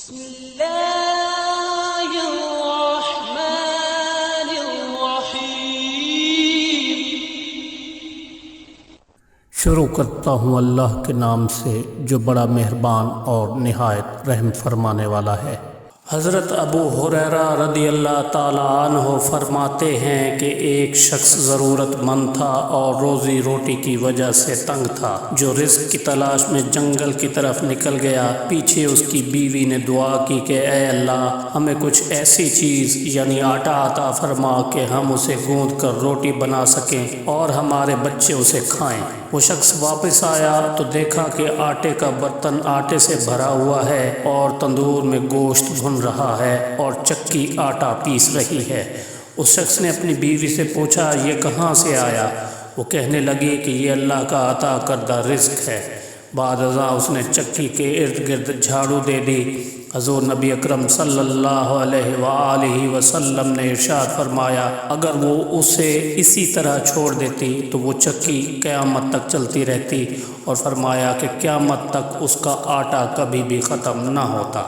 بسم اللہ الرحمن الرحیم۔ شروع کرتا ہوں اللہ کے نام سے جو بڑا مہربان اور نہایت رحم فرمانے والا ہے۔ حضرت ابو ہریرہ رضی اللہ تعالیٰ عنہ فرماتے ہیں کہ ایک شخص ضرورت مند تھا اور روزی روٹی کی وجہ سے تنگ تھا، جو رزق کی تلاش میں جنگل کی طرف نکل گیا۔ پیچھے اس کی بیوی نے دعا کی کہ اے اللہ، ہمیں کچھ ایسی چیز یعنی آٹا عطا فرما کہ ہم اسے گوندھ کر روٹی بنا سکیں اور ہمارے بچے اسے کھائیں۔ وہ شخص واپس آیا تو دیکھا کہ آٹے کا برتن آٹے سے بھرا ہوا ہے اور تندور میں گوشت بھن رہا ہے اور چکی آٹا پیس رہی ہے۔ اس شخص نے اپنی بیوی سے پوچھا یہ کہاں سے آیا؟ وہ کہنے لگی کہ یہ اللہ کا عطا کردہ رزق ہے۔ بعد ازاں اس نے چکی کے ارد گرد جھاڑو دے دی۔ حضور نبی اکرم صلی اللہ علیہ وآلہ وسلم نے ارشاد فرمایا اگر وہ اسے اسی طرح چھوڑ دیتی تو وہ چکی قیامت تک چلتی رہتی، اور فرمایا کہ قیامت تک اس کا آٹا کبھی بھی ختم نہ ہوتا۔